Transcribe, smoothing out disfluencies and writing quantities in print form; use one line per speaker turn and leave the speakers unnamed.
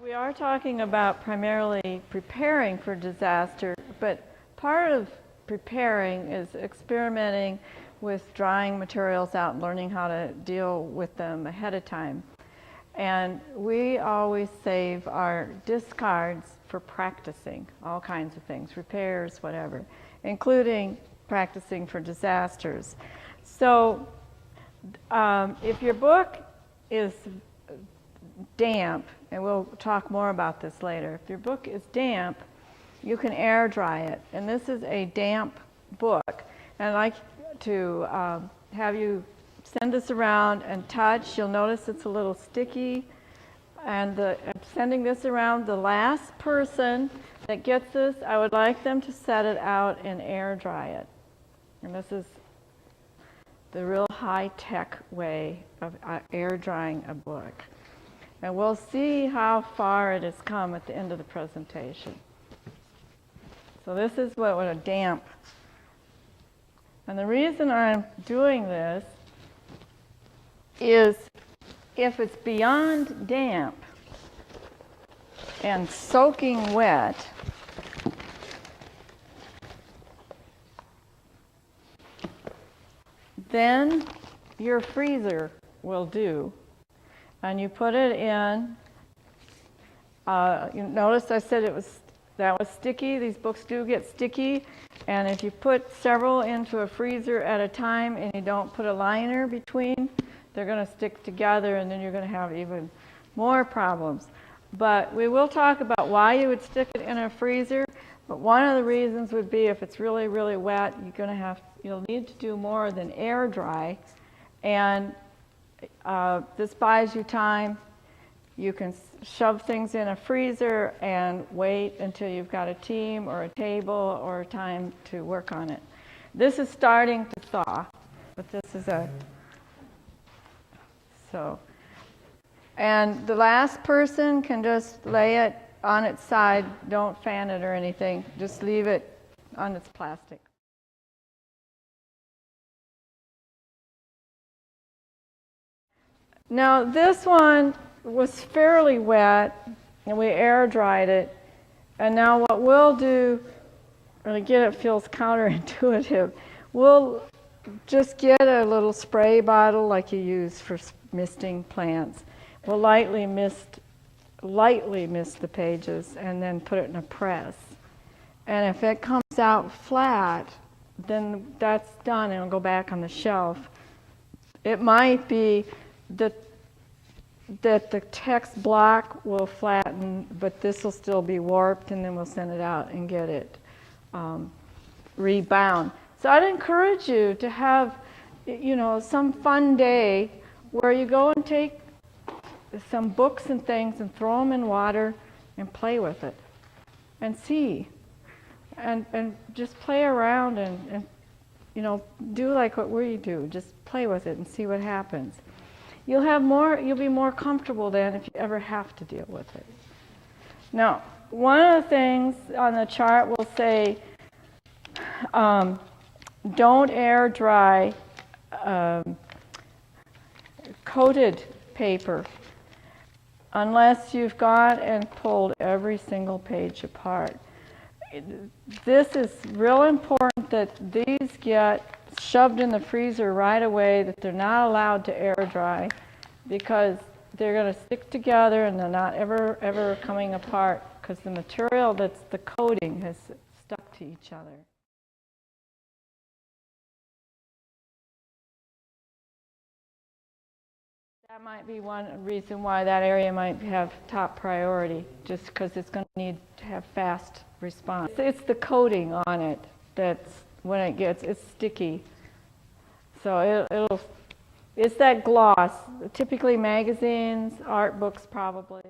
We are talking about primarily preparing for disaster, but part of preparing is experimenting with drying materials out and learning how to deal with them ahead of time. And we always save our discards for practicing all kinds of things, repairs, whatever, including practicing for disasters. So if your book is damp, and we'll talk more about this later, if your book is damp, you can air dry it. And this is a damp book. And I'd like to have you send this around and touch. You'll notice it's a little sticky. And I'm sending this around. The last person that gets this, I would like them to set it out and air dry it. And this is the real high-tech way of air drying a book. And we'll see how far it has come at the end of the presentation. So this is what a damp. And the reason I'm doing this is if it's beyond damp and soaking wet, then your freezer will do. And you put it in, you notice I said that was sticky. These books do get sticky. And if you put several into a freezer at a time and you don't put a liner between, they're going to stick together and then you're going to have even more problems. But we will talk about why you would stick it in a freezer. But one of the reasons would be if it's really, really wet, you'll need to do more than air dry. And this buys you time. You can shove things in a freezer and wait until you've got a team or a table or time to work on it. This is starting to thaw, but this is and the last person can just lay it on its side. Don't fan it or anything. Just leave it on its plastic. Now this one was fairly wet and we air dried it, and now what we'll do, and again it feels counterintuitive, we'll just get a little spray bottle like you use for misting plants. We'll lightly mist the pages and then put it in a press. And if it comes out flat, then that's done and it'll go back on the shelf. It might be that the text block will flatten, but this will still be warped, and then we'll send it out and get it rebound. So I'd encourage you to have, some fun day where you go and take some books and things and throw them in water and play with it and see. And just play around and do like what we do. Just play with it and see what happens. You'll be more comfortable then if you ever have to deal with it. Now, one of the things on the chart will say, don't air dry coated paper unless you've got and pulled every single page apart. This is real important that these get shoved in the freezer right away, that they're not allowed to air dry, because they're going to stick together and they're not ever coming apart because the material that's the coating has stuck to each other. That might be one reason why that area might have top priority, just because it's going to need to have fast response. It's the coating on it that's, when it's sticky. So it's that gloss. Typically magazines, art books probably.